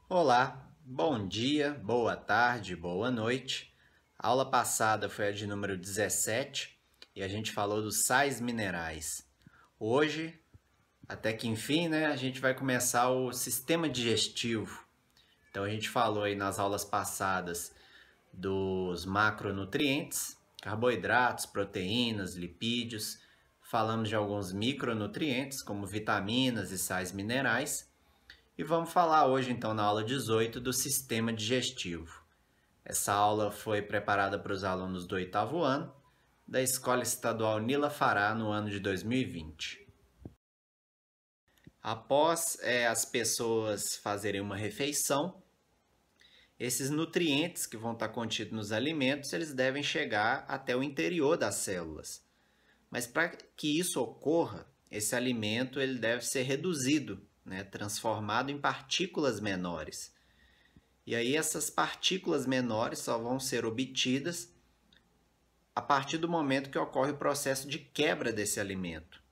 Olá, bom dia, boa tarde, boa noite. A aula passada foi a de número 17 e a gente falou dos sais minerais. Hoje, até que enfim, né, a gente vai começar o sistema digestivo. Então a gente falou aí nas aulas passadas dos macronutrientes, carboidratos, proteínas, lipídios. Falamos de alguns micronutrientes, como vitaminas e sais minerais. E vamos falar hoje, então, na aula 18, do sistema digestivo. Essa aula foi preparada para os alunos do oitavo ano da Escola Estadual Nila Fará no ano de 2020. Após as pessoas fazerem uma refeição, esses nutrientes que vão estar contidos nos alimentos, eles devem chegar até o interior das células. Mas para que isso ocorra, esse alimento ele deve ser reduzido, né, transformado em partículas menores. E aí essas partículas menores só vão ser obtidas a partir do momento que ocorre o processo de quebra desse alimento,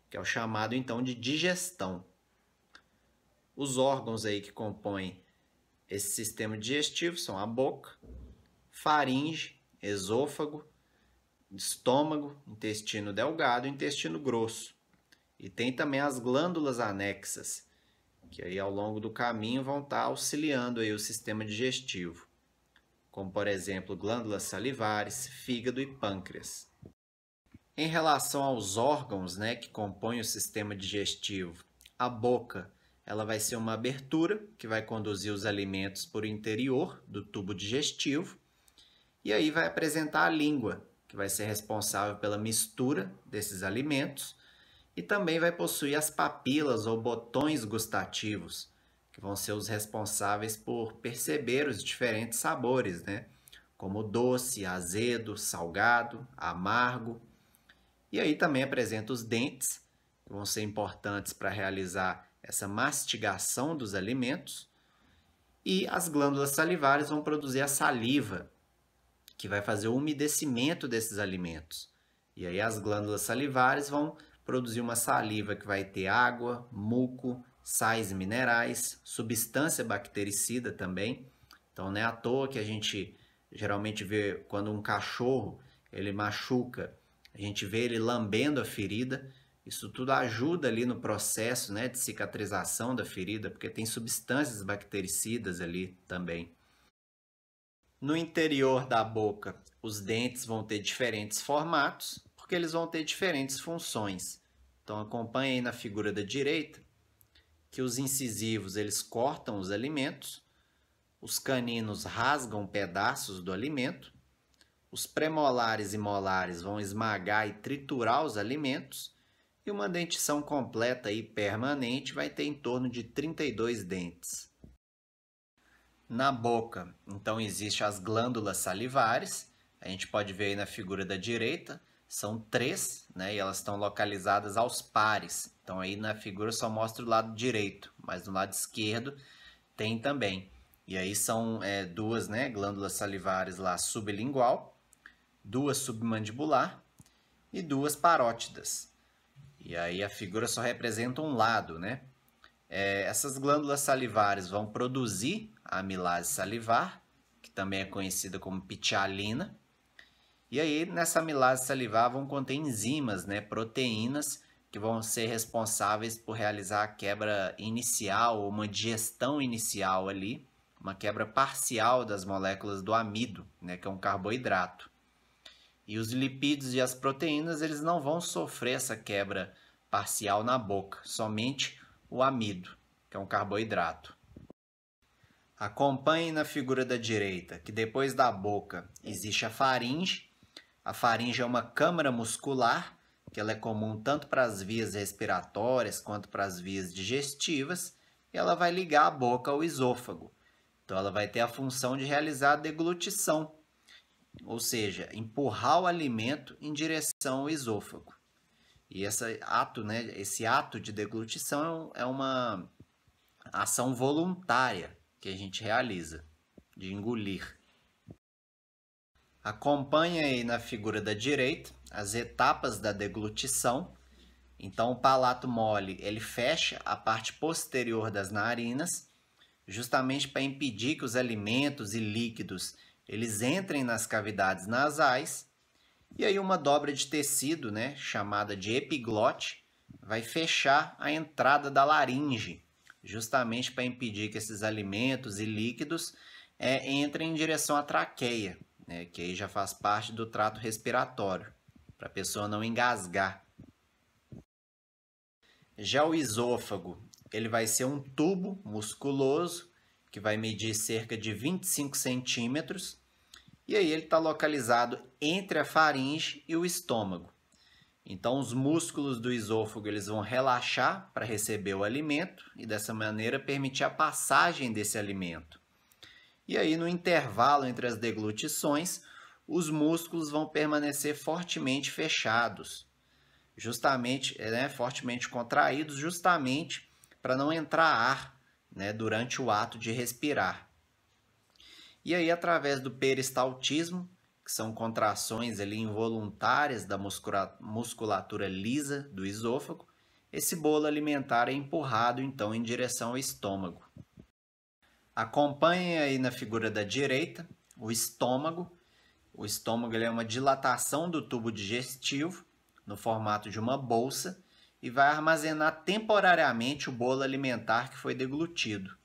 que é o chamado então de digestão. Os órgãos aí que compõem esse sistema digestivo são a boca, faringe, esôfago, estômago, intestino delgado e intestino grosso. E tem também as glândulas anexas, que aí ao longo do caminho vão estar auxiliando aí o sistema digestivo, como por exemplo glândulas salivares, fígado e pâncreas. Em relação aos órgãos, né, que compõem o sistema digestivo, a boca ela vai ser uma abertura que vai conduzir os alimentos por interior do tubo digestivo e aí vai apresentar a língua, que vai ser responsável pela mistura desses alimentos e também vai possuir as papilas ou botões gustativos, que vão ser os responsáveis por perceber os diferentes sabores, né? Como doce, azedo, salgado, amargo. E aí também apresenta os dentes, que vão ser importantes para realizar essa mastigação dos alimentos. E as glândulas salivares vão produzir a saliva, que vai fazer o umedecimento desses alimentos. E aí as glândulas salivares vão produzir uma saliva que vai ter água, muco, sais minerais, substância bactericida também. Então não é à toa que a gente geralmente vê quando um cachorro ele machuca, a gente vê ele lambendo a ferida. Isso tudo ajuda ali no processo, né, de cicatrização da ferida, porque tem substâncias bactericidas ali também. No interior da boca, os dentes vão ter diferentes formatos, porque eles vão ter diferentes funções. Então acompanhe aí na figura da direita que os incisivos eles cortam os alimentos, os caninos rasgam pedaços do alimento, os premolares e molares vão esmagar e triturar os alimentos, e uma dentição completa e permanente vai ter em torno de 32 dentes. Na boca, então, existem as glândulas salivares, a gente pode ver aí na figura da direita, são 3, né, e elas estão localizadas aos pares. Então aí na figura só mostra o lado direito, mas no lado esquerdo tem também. E aí são duas, né, glândulas salivares lá sublingual, duas submandibular e duas parótidas. E aí a figura só representa um lado, né? Essas glândulas salivares vão produzir a amilase salivar, que também é conhecida como pitialina. E aí, nessa amilase salivar vão conter enzimas, né, proteínas, que vão ser responsáveis por realizar a quebra inicial, ou uma digestão inicial ali, uma quebra parcial das moléculas do amido, né, que é um carboidrato. E os lipídios e as proteínas, eles não vão sofrer essa quebra parcial na boca, somente o amido, que é um carboidrato. Acompanhe na figura da direita que depois da boca existe a faringe. A faringe é uma câmara muscular, que ela é comum tanto para as vias respiratórias quanto para as vias digestivas, e ela vai ligar a boca ao esôfago. Então ela vai ter a função de realizar a deglutição, ou seja, empurrar o alimento em direção ao esôfago. E esse ato de deglutição é uma ação voluntária que a gente realiza, de engolir. Acompanhe aí na figura da direita as etapas da deglutição. Então, o palato mole ele fecha a parte posterior das narinas, justamente para impedir que os alimentos e líquidos eles entrem nas cavidades nasais. E aí uma dobra de tecido, né, chamada de epiglote, vai fechar a entrada da laringe, justamente para impedir que esses alimentos e líquidos entrem em direção à traqueia, né, que aí já faz parte do trato respiratório, para a pessoa não engasgar. Já o esôfago, ele vai ser um tubo musculoso que vai medir cerca de 25 centímetros, e aí ele está localizado entre a faringe e o estômago. Então os músculos do esôfago eles vão relaxar para receber o alimento e dessa maneira permitir a passagem desse alimento. E aí no intervalo entre as deglutições, os músculos vão permanecer fortemente fechados, justamente, fortemente contraídos, justamente para não entrar ar, né, durante o ato de respirar. E aí, através do peristaltismo, que são contrações ali involuntárias da musculatura lisa do esôfago, esse bolo alimentar é empurrado então em direção ao estômago. Acompanhem aí na figura da direita o estômago. O estômago ele é uma dilatação do tubo digestivo no formato de uma bolsa e vai armazenar temporariamente o bolo alimentar que foi deglutido.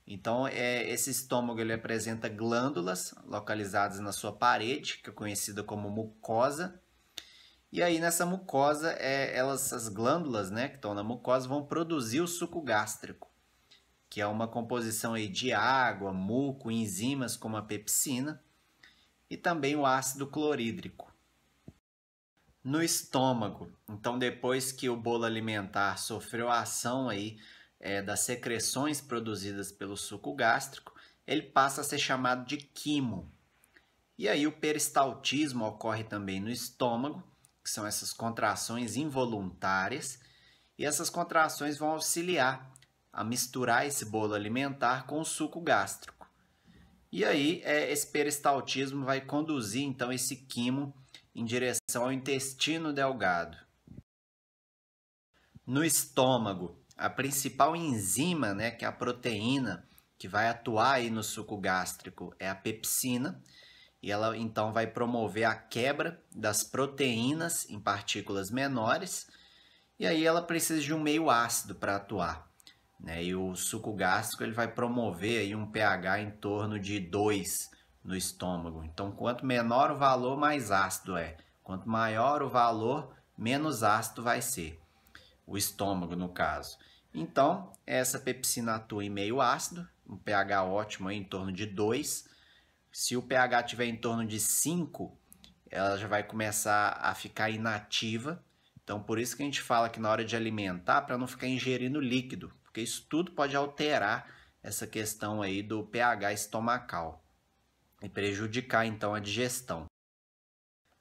Então, esse estômago ele apresenta glândulas localizadas na sua parede, que é conhecida como mucosa. E aí, nessa mucosa, as glândulas, né, que estão na mucosa vão produzir o suco gástrico, que é uma composição aí de água, muco, enzimas como a pepsina e também o ácido clorídrico. No estômago, então depois que o bolo alimentar sofreu a ação aí, das secreções produzidas pelo suco gástrico, ele passa a ser chamado de quimo. E aí o peristaltismo ocorre também no estômago, que são essas contrações involuntárias, e essas contrações vão auxiliar a misturar esse bolo alimentar com o suco gástrico. E aí esse peristaltismo vai conduzir então esse quimo em direção ao intestino delgado. No estômago, a principal enzima, né, que é a proteína que vai atuar aí no suco gástrico é a pepsina, e ela então vai promover a quebra das proteínas em partículas menores, e aí ela precisa de um meio ácido para atuar, né? E o suco gástrico ele vai promover aí um pH em torno de 2 no estômago. Então, quanto menor o valor, mais ácido é. Quanto maior o valor, menos ácido vai ser. O estômago, no caso. Então, essa pepsina atua em meio ácido, um pH ótimo aí, em torno de 2. Se o pH estiver em torno de 5, ela já vai começar a ficar inativa. Então, por isso que a gente fala que na hora de alimentar, para não ficar ingerindo líquido, porque isso tudo pode alterar essa questão aí do pH estomacal e prejudicar, então, a digestão.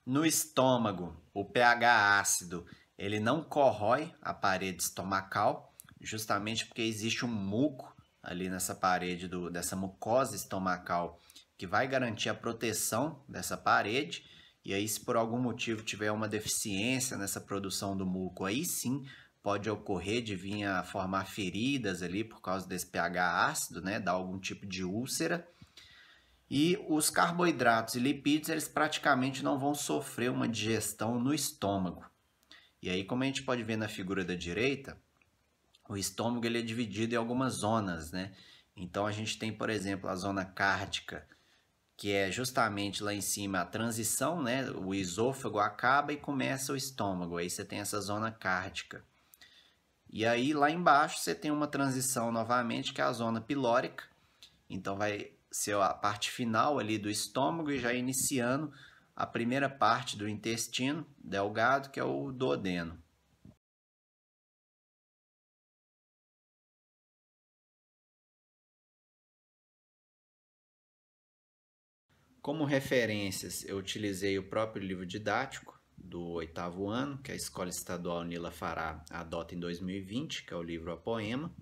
No estômago, o pH ácido ele não corrói a parede estomacal, justamente porque existe um muco ali nessa parede dessa mucosa estomacal que vai garantir a proteção dessa parede. E aí, se por algum motivo tiver uma deficiência nessa produção do muco, aí sim pode ocorrer de vir a formar feridas ali por causa desse pH ácido, né? Dar algum tipo de úlcera. E os carboidratos e lipídios, eles praticamente não vão sofrer uma digestão no estômago. E aí, como a gente pode ver na figura da direita, o estômago ele é dividido em algumas zonas, né? Então, a gente tem, por exemplo, a zona cárdica, que é justamente lá em cima a transição, né? O esôfago acaba e começa o estômago, aí você tem essa zona cárdica. E aí, lá embaixo, você tem uma transição novamente, que é a zona pilórica. Então, vai ser a parte final ali do estômago e já iniciando a primeira parte do intestino delgado, que é o duodeno. Como referências, eu utilizei o próprio livro didático do 8º ano, que a Escola Estadual Nila Fará adota em 2020, que é o livro A Poema.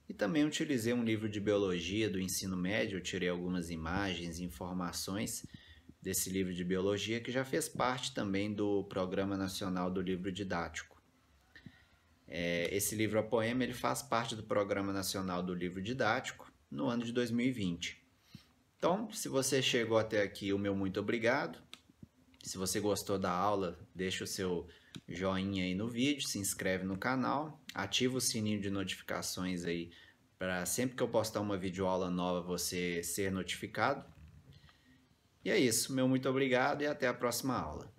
E também utilizei um livro de biologia do ensino médio, eu tirei algumas imagens e informações desse livro de biologia, que já fez parte também do Programa Nacional do Livro Didático. Esse livro A Poema ele faz parte do Programa Nacional do Livro Didático, no ano de 2020. Então, se você chegou até aqui, o meu muito obrigado. Se você gostou da aula, deixa o seu joinha aí no vídeo, se inscreve no canal, ativa o sininho de notificações aí para sempre que eu postar uma videoaula nova você ser notificado. E é isso, meu muito obrigado e até a próxima aula.